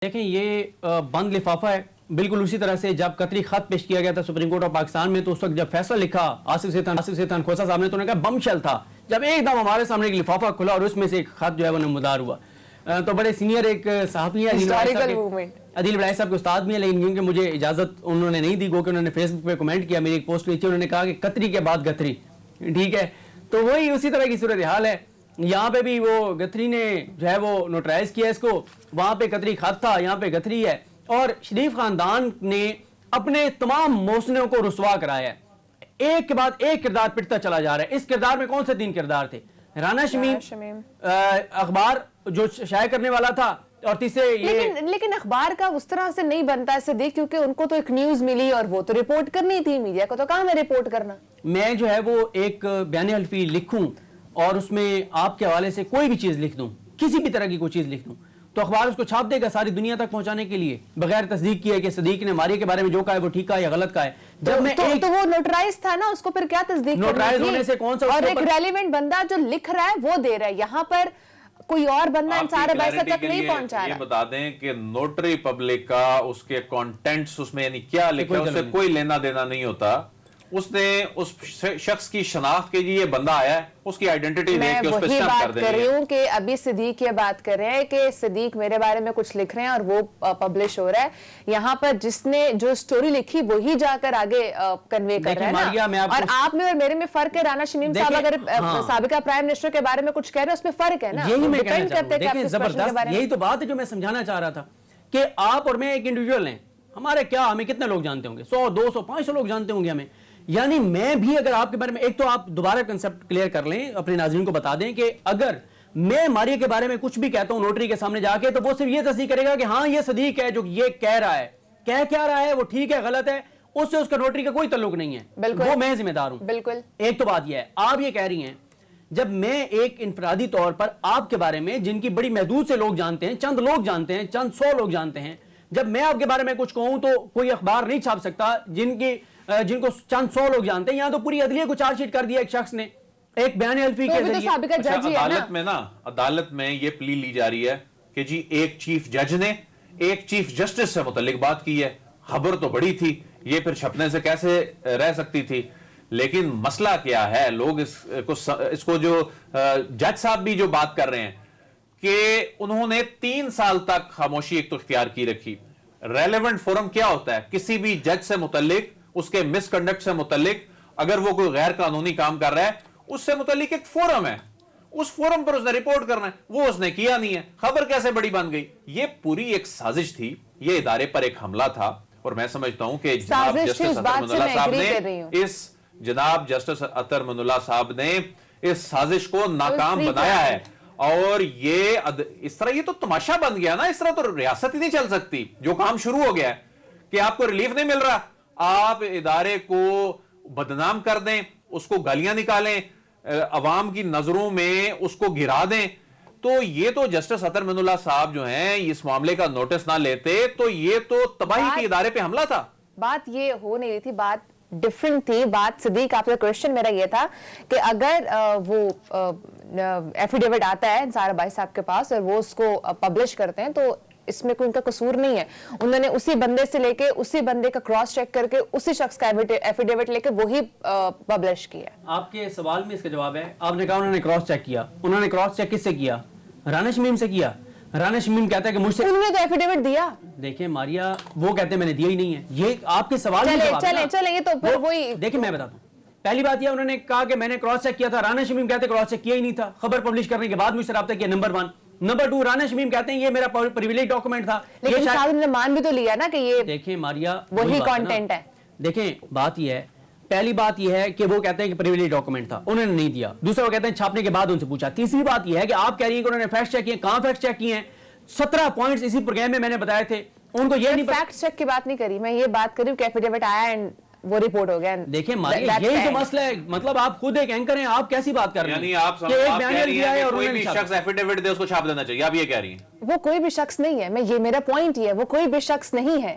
دیکھیں یہ بند لفافہ ہے بالکل اسی طرح سے جب قطری خط پیش کیا گیا تھا سپریم کورٹ آف پاکستان میں تو اس وقت جب فیصلہ لکھا آصف سیتان کھوسا صاحب نے تو انہوں نے کہا بم شیل تھا جب ایک دم ہمارے سامنے ایک لفافہ کھلا اور اس میں سے ایک خط جو ہے وہ نمودار ہوا تو بڑے سینئر ایک صحافی ہیں عدیل بڑائی صاحب کے استاد بھی ہیں لیکن کیونکہ مجھے اجازت انہوں نے نہیں دی گو کہ انہوں نے فیس بک پہ کمنٹ کیا میری ایک پوسٹ نیچے انہوں نے کہا کہ قطری کے بعد گتری ٹھیک ہے تو وہی اسی طرح کی صورتحال ہے یہاں پہ بھی وہ گتری نے جو ہے وہ نوٹرائز کیا اس کو وہاں پہ قطری خط تھا یہاں پہ گتری ہے اور شریف خاندان نے اپنے تمام محسنوں کو رسوا کرایا ہے ایک کے بعد ایک کردار پٹتا چلا جا رہا ہے اس کردار میں کون سے 3 کردار تھے رانا شمیم اخبار جو شائع کرنے والا تھا اور تیسرے لیکن اخبار کا اس طرح سے نہیں بنتا ہے صدیق کیونکہ ان کو تو ایک نیوز ملی اور وہ تو رپورٹ کرنی تھی میڈیا کو تو کہاں میں رپورٹ کرنا میں جو ہے وہ ایک بیان حلفی لکھوں اور اس میں آپ کے حوالے سے کوئی بھی چیز لکھ دوں کسی بھی طرح کی کوئی چیز لکھ دوں تو اخبار اس کو چھاپ دے گا ساری دنیا تک پہنچانے کے لیے بغیر تصدیق کیے کہ صدیق نے ماریہ کے بارے میں جو کہا ہے وہ ٹھیک کہا یا غلط کہا ہے جب میں تو وہ نوٹرائز تھا نا اس کو پھر کیا تصدیق نوٹرائز ہونے سے کون سا اور ایک ریلیونٹ بندہ جو لکھ رہا ہے وہ دے رہا ہے یہاں پر کوئی اور بندہ انصار بائیسہ تک نہیں پہنچا رہا یہ بتا دیں کہ نوٹری پبلک کا اس کے کانٹینٹس اس میں یعنی کیا لکھا ہے اس سے کوئی لینا دینا نہیں ہوتا اس نے اس شخص کی شناخت کے لیے یہ بندہ آیا ہے اس کی آئیڈینٹی دیکھ کے اس پہ سٹیمپ کر دیں کر رہی ہوں کہ ابھی صدیق یہ بات کر رہے ہیں کہ صدیق میرے بارے میں کچھ لکھ رہے ہیں اور وہ پبلش ہو رہا ہے یہاں پر جس نے جو سٹوری لکھی وہی جا کر آگے کنوے کر رہا ہے نا اور آپ میں اور میرے میں فرق ہے رانا شمیم صاحب اگر سابقہ پرائم منسٹر کے بارے میں کچھ کہہ رہے ہیں اس میں فرق ہے نا یہی میں کہنا چاہتا ہوں زبردست یہی تو بات ہے جو میں سمجھانا چاہ رہا تھا کہ آپ اور میں ایک انڈیویجول ہیں ہمارے کیا ہمیں کتنے لوگ جانتے ہوں گے 100 200 500 لوگ جانتے ہوں گے ہمیں یعنی میں بھی اگر آپ کے بارے میں ایک تو آپ دوبارہ کنسپٹ کلیئر کر لیں اپنے ناظرین کو بتا دیں کہ اگر میں ماریہ کے بارے میں کچھ بھی کہتا ہوں نوٹری کے سامنے جا کے تو وہ صرف یہ تصدیق کرے گا کہ ہاں یہ صدیق ہے جو یہ کہہ رہا ہے کیا رہا ہے وہ ٹھیک ہے غلط ہے اس سے اس کا نوٹری کا کوئی تعلق نہیں ہے وہ میں ذمہ دار ہوں بالکل ایک تو بات یہ ہے آپ یہ کہہ رہی ہیں جب میں ایک انفرادی طور پر آپ کے بارے میں جن کی بڑی محدود سے لوگ جانتے ہیں چند لوگ جانتے ہیں چند 100 لوگ جانتے ہیں جب میں آپ کے بارے میں کچھ کہوں تو کوئی اخبار نہیں چھاپ سکتا جن کو چند 100 لوگ جانتے ہیں یہاں تو پوری عدلیہ کو چارج شیٹ کر دیا ایک شخص نے ایک بیان حلفی کے ذریعے عدالت میں یہ پلی لی جا رہی ہے کہ جی ایک چیف جج نے ایک چیف جسٹس سے متعلق بات کی ہے خبر تو بڑی تھی یہ پھر چھپنے سے کیسے رہ سکتی تھی لیکن مسئلہ کیا ہے لوگ اس کو جو جج صاحب بھی جو بات کر رہے ہیں کہ انہوں نے 3 سال تک خاموشی ایک تو اختیار کی رکھی ریلیونٹ فورم کیا ہوتا ہے کسی بھی جج سے متعلق اس کے مس کنڈکٹ سے متعلق اگر وہ کوئی غیر قانونی کام کر رہا ہے اس سے متعلق ایک فورم ہے اس فورم پر اس نے رپورٹ کرنا ہے وہ اس نے کیا نہیں ہے خبر کیسے بڑی بن گئی یہ پوری ایک سازش تھی یہ ادارے پر ایک حملہ تھا اور میں سمجھتا ہوں کہ جناب جسٹس اطہر من اللہ صاحب نے اس سازش کو ناکام بنایا ہے اور یہ اس طرح یہ تو تماشا بن گیا نا اس طرح تو ریاست ہی نہیں چل سکتی جو کام شروع ہو گیا ہے کہ آپ کو ریلیف نہیں مل رہا آپ ادارے کو بدنام کر دیں اس کو گالیاں نکالیں عوام کی نظروں میں اس کو گرا دیں تو یہ تو جسٹس اطہر من اللہ صاحب جو ہیں اس معاملے کا نوٹس نہ لیتے تو یہ تو تباہی کے ادارے پہ حملہ تھا بات یہ ہو نہیں رہی تھی بات ڈیفرنٹ تھی بات صدیق آپ کا کوشچن میرا یہ تھا کہ اگر وہ ایفیڈیوٹ آتا ہے انصار بھائی صاحب کے پاس اور وہ اس کو پبلش کرتے ہیں تو اس میں کوئی ان کا قصور نہیں ہے انہوں نے اسی بندے سے لے کے اسی بندے کا کراس چیک کر کے اسی شخص کا ایفیڈیوٹ لے کے وہی پبلش کیا آپ کے سوال میں اس کا جواب ہے آپ نے کہا انہوں نے کراس چیک کیا انہوں نے کراس چیک کس سے کیا رانا شمیم سے کیا رانا شمیم کہتا ہے کہ مجھ سے انہوں نے تو ایفیڈیوٹ دیا دیکھیں ماریہ وہ کہتے ہیں میں نے دیا ہی نہیں ہے یہ آپ کے سوال چلیں یہ تو پھر وہی دیکھیں میں بتاتا ہوں پہلی بات یہ انہوں نے کہا کہ میں نے کراس چیک کیا تھا رانا شمیم کہتے ہیں کراس چیک کیا ہی نہیں تھا خبر پبلش کرنے کے بعد مجھ سے رابطہ کیا نمبر 1 نمبر 2 رانا شمیم کہتے ہیں یہ میرا پریویلیج ڈاکومنٹ تھا لیکن صاحب نے مان بھی تو لیا نا کہ یہ دیکھیں ماریہ وہی کانٹینٹ ہے دیکھیں بات یہ ہے پہلی بات یہ ہے کہ وہ کہتے ہیں کہ پریویلیج ڈاکومنٹ تھا انہوں نے نہیں دیا دوسرا وہ کہتے ہیں چھاپنے کے بعد ان سے پوچھا تیسری بات یہ ہے کہ آپ کہہ رہی ہیں کہ انہوں نے فیکٹ چیک کیے کہاں فیکٹ چیک کیے ہیں 17 پوائنٹس اسی پروگرام میں میں نے بتائے تھے ان کو یہ نہیں فیکٹ چیک کی بات نہیں کری میں یہ بات کری کہ ایفیڈیوٹ آیا اینڈ وہ رپورٹ ہو گیا دیکھیں یہی تو مسئلہ ہے مطلب آپ خود ایک اینکر ہیں آپ کیسی بات کر رہے ہیں یعنی آپ کہہ رہی ہیں کہ کوئی بھی شخص ایفیڈیوٹ دے اس کو چھاپ دینا چاہیے آپ یہ کہہ رہی ہیں وہ کوئی بھی شخص نہیں ہے میں یہ میرا پوائنٹ ہی ہے وہ کوئی بھی شخص نہیں ہے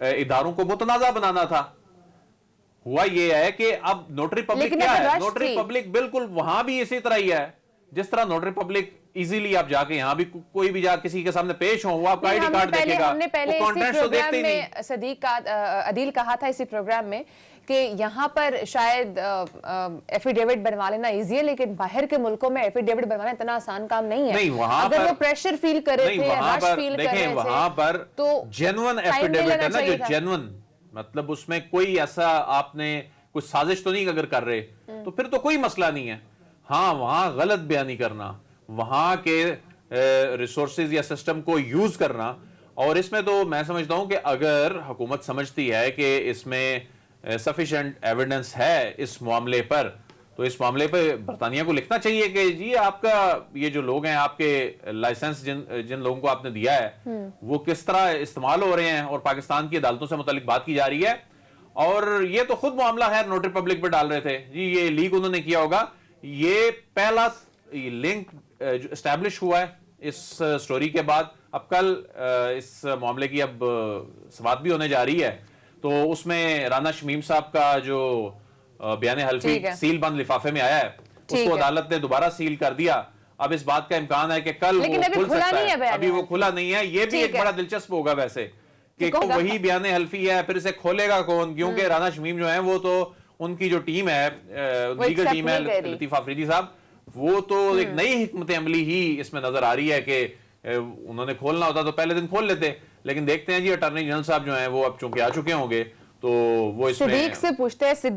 اداروں کو متنازع بنانا تھا. ہوا یہ ہے کہ اب نوٹری پبلک لیکن کیا اب ہے؟ رش نوٹری تھی. پبلک بالکل وہاں بھی اسی طرح ہی ہے جس طرح نوٹری پبلک ایزیلی آپ جا کے یہاں بھی کوئی بھی جا کسی کے سامنے پیش ہوں وہ آپ کا آئی ڈی کارڈ دیکھے گا. ہم نے پہلے وہ اسی کانٹینٹس تو پروگرام دیکھتے ہی میں نہیں. صدیق عدیل کہا تھا اسی پروگرام میں کہ یہاں پر شاید ایفیڈیوٹ بنوا لینا ایزی ہے لیکن باہر کے ملکوں میں ایفیڈیوٹ بنوانا اتنا آسان کام نہیں ہے. نہیں وہاں اگر پر وہ پریشر فیل کر رہے تھے وہاں رش پر فیل کر دیکھیں رہے وہاں پر تھے تو جینون ٹائم لے ایفیڈیوٹ لینا ہے نا چاہیے جو تھا. جینون مطلب اس میں کوئی ایسا آپ نے کوئی سازش تو نہیں اگر کر رہے تو پھر تو کوئی مسئلہ نہیں ہے. ہاں وہاں غلط بیانی کرنا وہاں کے ریسورسز یا سسٹم کو یوز کرنا اور اس میں تو میں سمجھتا ہوں کہ اگر حکومت سمجھتی ہے کہ اس میں سفیشینٹ ایویڈنس ہے اس معاملے پر تو اس معاملے پہ برطانیہ کو لکھنا چاہیے کہ جی آپ کا یہ جو لوگ ہیں آپ کے لائسنس جن لوگوں کو آپ نے دیا ہے وہ کس طرح استعمال ہو رہے ہیں اور پاکستان کی عدالتوں سے متعلق بات کی جا رہی ہے. اور یہ تو خود معاملہ ہے نوٹری پبلک پہ ڈال رہے تھے جی یہ لیک انہوں نے کیا ہوگا. یہ پہلا لنک جو اسٹیبلش ہوا ہے اس سٹوری کے بعد. اب کل اس معاملے کی اب سماعت بھی ہونے جا رہی ہے تو اس میں رانا شمیم صاحب کا جو بیان حلفی سیل بند لفافے میں آیا ہے اس کو عدالت نے دوبارہ سیل کر دیا. اب اس بات کا امکان ہے کہ کل وہ کھل سکتا ہے. ابھی وہ کھلا نہیں ہے. یہ بھی ایک بڑا دلچسپ ہوگا ویسے کہ وہی بیان حلفی ہے پھر اسے کھولے گا کون کیونکہ رانا شمیم جو ہیں وہ تو ان کی جو ٹیم ہے لیگل ٹیم ہے لطیف آفریدی صاحب وہ تو ایک نئی حکمت عملی ہی اس میں نظر آ رہی ہے کہ انہوں نے کھولنا ہوتا تو پہلے دن کھول لیتے لیکن دیکھتے ہیں جی اٹارنی جنرل صاحب جو ہیں وہ اب چونکہ آ چکے ہوں گے تو وہ اس میں صدیق سے پوچھتے ہیں